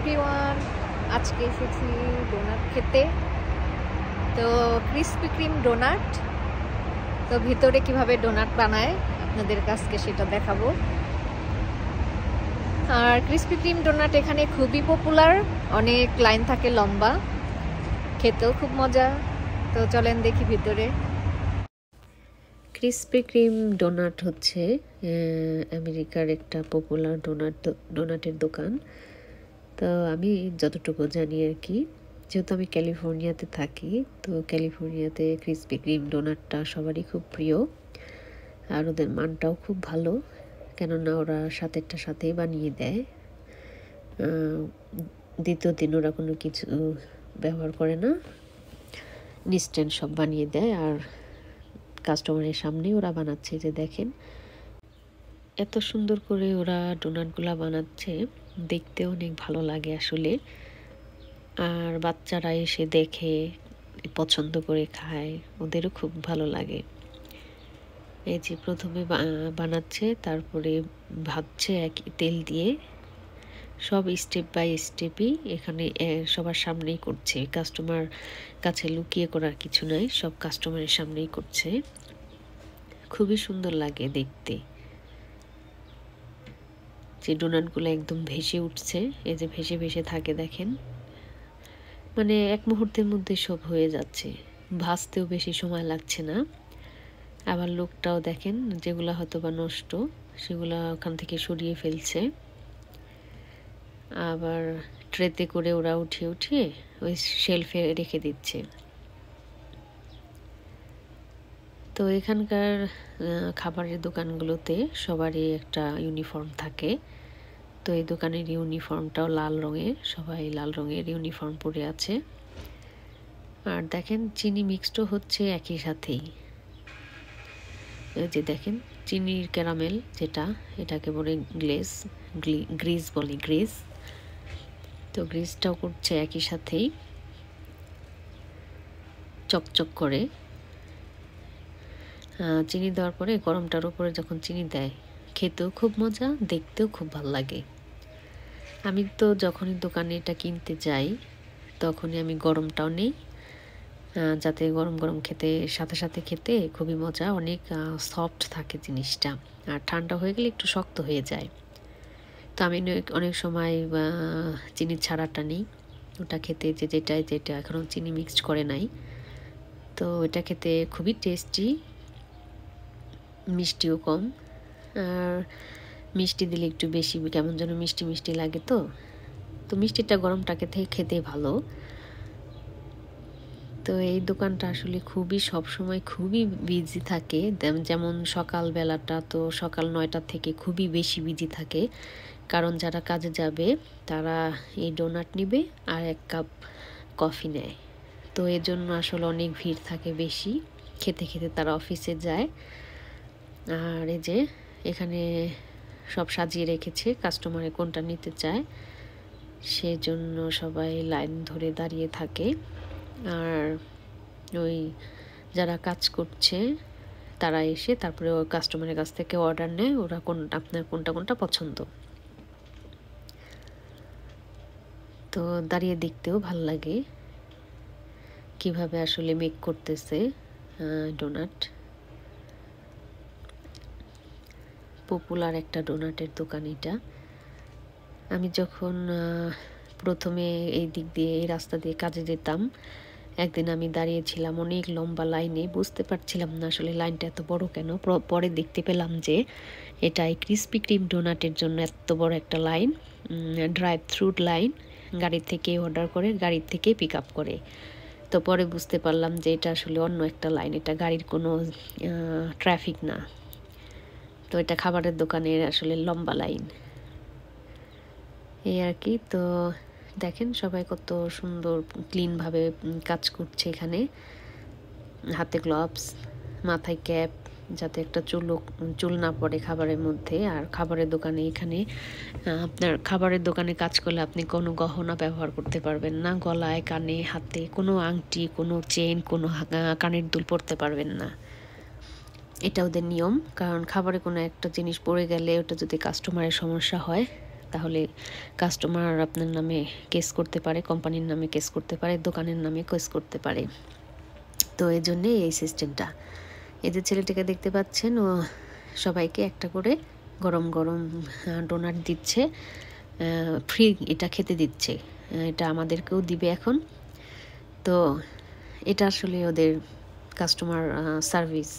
Everyone, আজকে এসেছি donut খেতে। তো ক্রিসপি ক্রিম ডোনাট, তো ভিতরে কিভাবে ডোনাট বানায় আপনাদের কাছে সেটা দেখাবো। আর ক্রিসপি ক্রিম ডোনাট এখানে খুবই পপুলার, অনেক লাইন থাকে লম্বা, খেতেও খুব মজা। তো চলেন দেখি ভিতরে। ক্রিসপি ক্রিম ডোনাট হচ্ছে আমেরিকার একটা পপুলার ডোনাটের দোকান। তো আমি যতটুকু জানি আর কি, যেহেতু আমি ক্যালিফোর্নিয়াতে থাকি, তো ক্যালিফোর্নিয়াতে ক্রিসপি ক্রিম ডোনাটটা সবারই খুব প্রিয়। আর ওদের মানটাও খুব ভালো, কেননা ওরা সাথেই বানিয়ে দেয়। দ্বিতীয় দিন ওরা কোনো কিছু ব্যবহার করে না, ইনস্ট্যান্ট সব বানিয়ে দেয়। আর কাস্টমারের সামনে ওরা বানাচ্ছে, যে দেখেন এত সুন্দর করে ওরা ডোনাটগুলা বানাচ্ছে, দেখতে অনেক ভালো লাগে আসলে। আর বাচ্চারা এসে দেখে পছন্দ করে খায়, ওদেরও খুব ভালো লাগে। এই যে প্রথমে বানাচ্ছে, তারপরে ভাজছে একই তেল দিয়ে। সব স্টেপ বাই স্টেপই এখানে সবার সামনেই করছে, কাস্টমার কাছে লুকিয়ে করার কিছু নাই, সব কাস্টমারের সামনেই করছে। খুবই সুন্দর লাগে দেখতে, যে ডোনাটগুলো একদম ভেসে উঠছে। এই যে ভেসে ভেসে থাকে দেখেন, মানে এক মুহূর্তের মধ্যে সব হয়ে যাচ্ছে, ভাজতেও বেশি সময় লাগছে না। আবার লোকটাও দেখেন, যেগুলো হয়তো বা নষ্ট সেগুলো ওখান থেকে সরিয়ে ফেলছে। আবার ট্রেতে করে ওরা উঠিয়ে উঠিয়ে ওই শেলফে রেখে দিচ্ছে। তো এখানকার খাবারের দোকানগুলোতে সবারই একটা ইউনিফর্ম থাকে। তো এই দোকানের ইউনিফর্মটাও লাল রঙের, সবাই লাল রঙের ইউনিফর্ম পরে আছে। আর দেখেন চিনি মিক্সড হচ্ছে একই সাথেই। এই যে দেখেন চিনির ক্যারামেল, যেটা এটাকে বলে গ্রিজ বলে, গ্রিজ। তো গ্রিজটাও করছে একই সাথেই, চকচক করে। চিনি দেওয়ার পরে গরমটার উপরে যখন চিনি দেয়, খেতেও খুব মজা, দেখতেও খুব ভালো লাগে। আমি তো যখনই দোকানে এটা কিনতে যাই, তখনই আমি গরমটাও নেই, যাতে গরম গরম সাথে সাথে খেতে খুবই মজা। অনেক সফট থাকে জিনিসটা, আর ঠান্ডা হয়ে গেলে একটু শক্ত হয়ে যায়। তো আমি অনেক সময় চিনি ছাড়াটা নিই, ওটা খেতে, যেটা এখনও চিনি মিক্সড করে নাই। তো এটা খেতে খুবই টেস্টি, মিষ্টিও কম। আর মিষ্টি দিলে একটু বেশি কেমন যেন মিষ্টি মিষ্টি লাগে। তো মিষ্টিটা গরমটাকে খেতে ভালো। তো এই দোকানটা আসলে সবসময় খুবই বিজি থাকে। যেমন সকালবেলাটা তো সকাল 9টা থেকে খুবই বেশি বিজি থাকে, কারণ যারা কাজে যাবে তারা এই ডোনাট নিবে আর 1 কাপ কফি নেয়। তো এর জন্য আসলে অনেক ভিড় থাকে বেশি, খেতে খেতে তারা অফিসে যায়। আর এই যে এখানে সব সাজিয়ে রেখেছে, কাস্টমারে কোনটা নিতে চায় সেজন্য সবাই লাইন ধরে দাঁড়িয়ে থাকে। আর ওই যারা কাজ করছে তারা এসে তারপরে ওই কাস্টমারের কাছ থেকে অর্ডার নেয়, ওরা আপনার কোনটা পছন্দ। তো দাঁড়িয়ে দেখতেও ভাল লাগে কিভাবে আসলে মেক করতেছে ডোনাট। পপুলার একটা ডোনাটের দোকান এটা। আমি যখন প্রথমে এই দিক দিয়ে, এই রাস্তা দিয়ে কাজে যেতাম, একদিন আমি দাঁড়িয়েছিলাম অনেক লম্বা লাইনে, বুঝতে পারছিলাম না আসলে লাইনটা এত বড় কেন। পরে দেখতে পেলাম যে এটা এই ক্রিসপি ক্রিম ডোনাটের জন্য এত বড় একটা লাইন, ড্রাইভ থ্রু লাইন। গাড়ি থেকে অর্ডার করে, গাড়ি থেকে পিক আপ করে। তো পরে বুঝতে পারলাম যে এটা আসলে অন্য একটা লাইন, এটা গাড়ির কোনো ট্রাফিক না। তো এটা খাবারের দোকানের আসলে লম্বা লাইন, এই আর কি। তো দেখেন সবাই কত সুন্দর ক্লিনভাবে কাজ করছে এখানে, হাতে গ্লাভস, মাথায় ক্যাপ, যাতে একটা চুল না পড়ে খাবারের মধ্যে। আর খাবারের দোকানে, এখানে আপনার খাবারের দোকানে কাজ করলে আপনি কোনো গহনা ব্যবহার করতে পারবেন না, গলায়, কানে, হাতে কোনো আংটি, কোনো চেন, কোনো কানের দুল পরতে পারবেন না। এটা ওদের নিয়ম, কারণ খাবারে কোনো একটা জিনিস পড়ে গেলে ওটা যদি কাস্টমারের সমস্যা হয় তাহলে কাস্টমার আপনার নামে কেস করতে পারে, কোম্পানির নামে কেস করতে পারে, দোকানের নামে কেস করতে পারে। তো এই জন্যে এই সিস্টেমটা। এই যে ছেলেটাকে দেখতে পাচ্ছেন, ও সবাইকে একটা করে গরম গরম ডোনাট দিচ্ছে, ফ্রি এটা খেতে দিচ্ছে। এটা আমাদেরকেও দিবে এখন। তো এটা আসলে ওদের কাস্টমার সার্ভিস,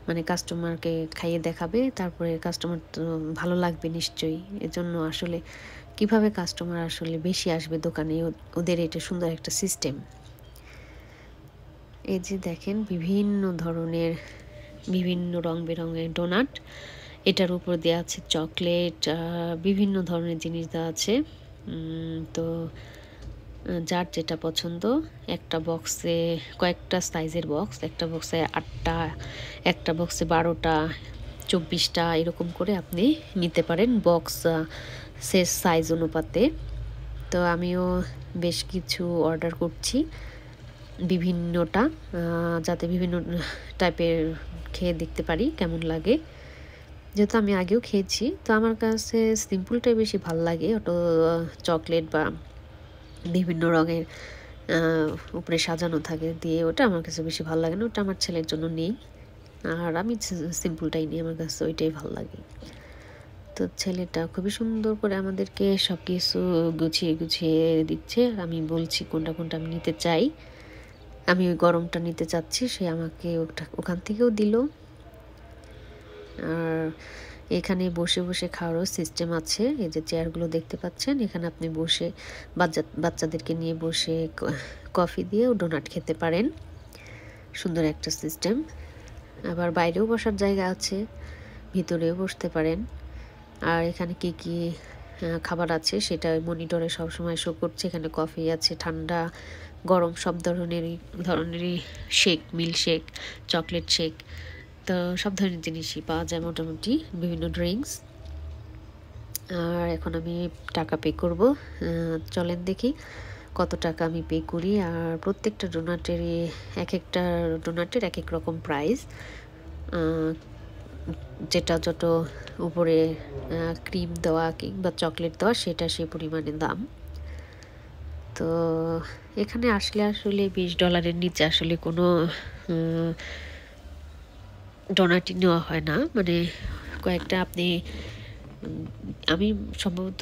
মানে কাস্টমারকে খাইয়ে দেখাবে, তারপরে কাস্টমার তো ভালো লাগবে নিশ্চয়ই। এজন্য আসলে কিভাবে কাস্টমার আসলে বেশি আসবে দোকানে, ওদের এটা সুন্দর একটা সিস্টেম। এই যে দেখেন বিভিন্ন ধরনের বিভিন্ন রং বেরঙের ডোনাট, এটার উপর দেওয়া আছে চকলেট, বিভিন্ন ধরনের জিনিস দেওয়া আছে। তো যার যেটা পছন্দ, একটা বক্সে কয়েকটা সাইজের বক্স, একটা বক্সে 8টা, একটা বক্সে 12টা, 24টা, এরকম করে আপনি নিতে পারেন বক্স সাইজ অনুপাতে। তো আমিও বেশ কিছু অর্ডার করছি বিভিন্নটা, যাতে বিভিন্ন টাইপের খেয়ে দেখতে পারি কেমন লাগে। যেহেতু আমি আগেও খেয়েছি, তো আমার কাছে সিম্পলটাই বেশি ভালো লাগে। ওটা চকলেট বা বিভিন্ন রঙের উপরে সাজানো থাকে দিয়ে, ওটা আমার কাছে বেশি ভালো লাগে না। ওটা আমার ছেলের জন্য নেই, আর আমি সিম্পলটাই নিই, আমার কাছে ওইটাই ভালো লাগে। তো ছেলেটা খুবই সুন্দর করে আমাদেরকে সব কিছু গুছিয়ে গুছিয়ে দিচ্ছে। আমি বলছি কোনটা কোনটা আমি নিতে চাই, আমি ওই গরমটা নিতে চাচ্ছি, সে আমাকে ওখান থেকেও দিল। আর এখানে বসে বসে খাওয়ারও সিস্টেম আছে। এই যে চেয়ারগুলো দেখতে পাচ্ছেন, এখানে আপনি বসে বাচ্চাদেরকে নিয়ে বসে কফি দিয়েও ডোনাট খেতে পারেন। সুন্দর একটা সিস্টেম। আবার বাইরেও বসার জায়গা আছে, ভিতরেও বসতে পারেন। আর এখানে কি কি খাবার আছে সেটা মনিটরে সবসময় শো করছে। এখানে কফি আছে, ঠান্ডা গরম সব ধরনেরই shake, milk shake, chocolate shake, তো সব ধরনের জিনিসই পাওয়া যায় মোটামুটি, বিভিন্ন ড্রিঙ্কস। আর এখন আমি টাকা পে করব। চলেন দেখি কত টাকা আমি পে করি। আর প্রত্যেকটা ডোনাটেরই একটা ডোনাটের এক এক রকম প্রাইস, যেটা যত উপরে ক্রিম দেওয়া কিংবা চকলেট দেওয়া সেটা সেই পরিমাণে দাম। তো এখানে আসলে $20 নিচে আসলে কোনো ডোনাটই নেওয়া হয় না। মানে কয়েকটা আমি সম্ভবত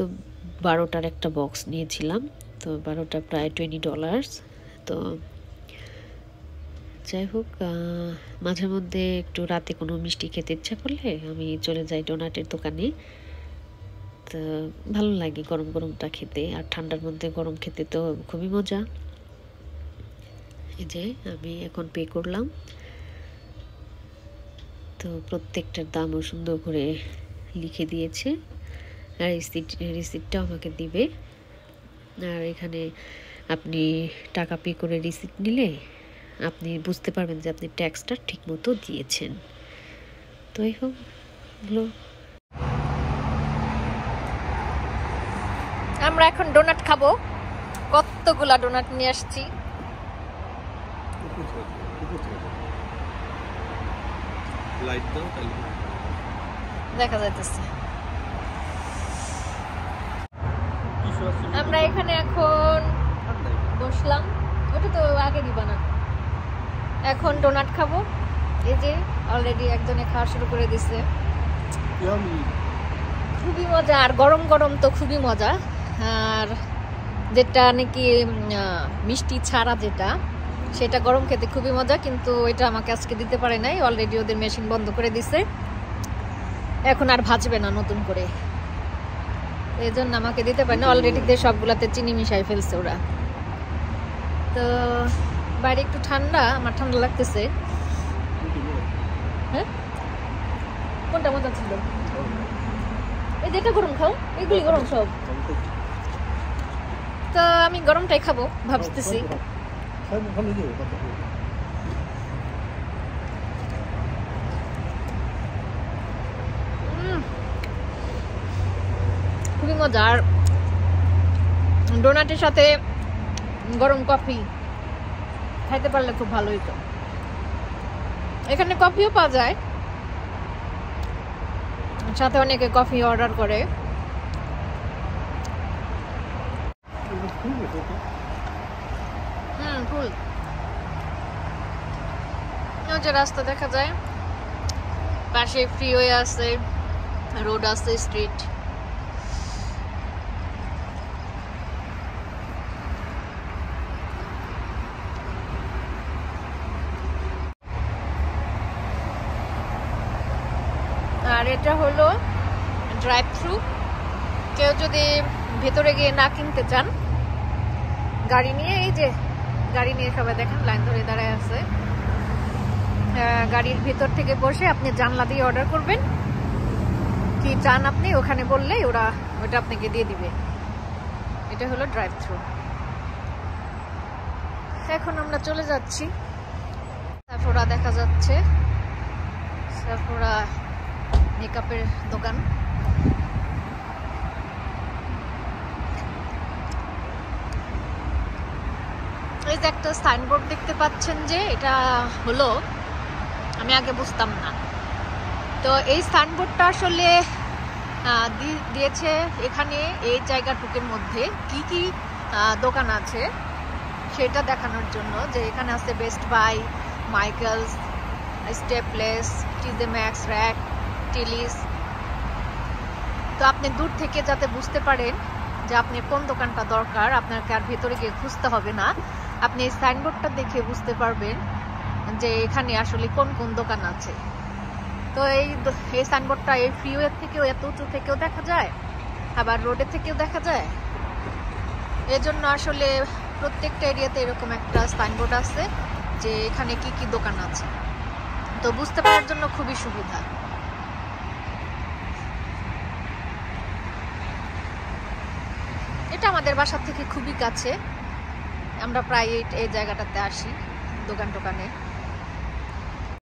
12টার একটা বক্স নিয়েছিলাম, তো 12টা প্রায় $20। তো যাই হোক, মাঝে মধ্যে একটু রাতে কোনো মিষ্টি খেতে ইচ্ছা করলে আমি চলে যাই ডোনাটের দোকানে। তো ভালো লাগে গরম গরমটা খেতে, আর ঠান্ডার মধ্যে গরম খেতে তো খুবই মজা। এই যে আমি এখন পে করলাম। তো প্রত্যেকটার দামও সুন্দর করে লিখে দিয়েছে, আর রিসিপ্টটাও আমাকে দিবে। আর এখানে আপনি টাকা পে করে রিসিপ্ট নিলে আপনি বুঝতে পারবেন যে আপনি ট্যাক্সটা ঠিক মতো দিয়েছেন। তো এই হলো। আমরা এখন ডোনাট খাবো। কতগুলা ডোনাট নিয়ে আসছি। দেখা যাইতেছে। আমরা এখানে এখন বসলাম, ওটা তো আগে দিবা না। এখন ডোনাট খাবো। এই যে অলরেডি একজনে খাওয়া শুরু করে দিছে। খুবই মজা, আর গরম গরম তো খুবই মজা। আর যেটা নাকি মিষ্টি ছাড়া যেটা, সেটা গরম খেতে খুবই মজা, কিন্তু এটা আমাকে আজকে দিতে পারে নাই। অলরেডি ওদের মেশিন বন্ধ করে দিছে, এখন আর ভাজবে না নতুন করে, এই জন্য আমাকে দিতে পারে না। অলরেডি সবগুলাতে চিনি মিশাই ফেলছে ওরা। তো বাইরে একটু ঠান্ডা, আমার ঠান্ডা লাগতেছে। হ্যাঁ, কোনটা মজা ছিল? এই যেটা গরম খাও, এইগুলি গরম সব। তো আমি গরমটাই খাবো ভাবতেছি। খুবই মজা। আর ডোনাটের সাথে গরম কফি খাইতে পারলে খুব ভালো হইতো। এখানে কফিও পাওয়া যায়, সাথে অনেকে কফি অর্ডার করে। ফুল। ওই যে রাস্তা দেখা যায়, পাশে ফ্রিওয়ে আছে, রোড আছে, স্ট্রিট। আর এটা হলো ড্রাইভ থ্রু। কেউ যদি ভেতরে গিয়ে না কিনতে চান, গাড়ি নিয়ে, এই যে গাড়ি নিয়ে সবাই দেখেন লাইন ধরে দাঁড়ায় আছে, গাড়ির ভেতর থেকে বসে আপনি জানলা দিয়ে অর্ডার করবেন কি চান, আপনি ওখানে বললেই ওরা ওটা আপনাকে দিয়ে দিবে। এটা হলো ড্রাইভ থ্রু। এখন আমরা চলে যাচ্ছি, সাফোরা দেখা যাচ্ছে, সাফোরা মেকআপের দোকান। এই যে একটা সাইনবোর্ড দেখতে পাচ্ছেন, যে এটা হলো, আমি আগে বুঝতাম না, তো এই সাইনবোর্ডটা আসলে দিয়েছে এখানে এই জায়গাটুকুর মধ্যে কি কি দোকান আছে সেটা দেখানোর জন্য, যে এখানে আছে Best Buy, Michaels, Staples, TJ Maxx, Rack, Tillys. তো আপনি দূর থেকে যাতে বুঝতে পারেন যে আপনি কোন দোকানটা দরকার, আপনাকে আর ভেতরে গিয়ে খুঁজতে হবে না, আপনি এই সাইনবোর্ডটা দেখে বুঝতে পারবেন যে এখানে আসলে কোন কোন দোকান আছে। তো এই সাইনবোর্ডটা এই ফ্রিওয়ে থেকেও, এত উঁচু থেকেও দেখা যায়, আবার রোডে থেকেও দেখা যায়। এজন্য আসলে প্রত্যেকটা এরিয়াতে এরকম একটা সাইনবোর্ড আছে যে এখানে কি কি দোকান আছে, তো বুঝতে পারার জন্য খুবই সুবিধা। এটা আমাদের বাসা থেকে খুবই কাছে, আমরা প্রায় এই জায়গাটাতে আসি দোকান টোকানে।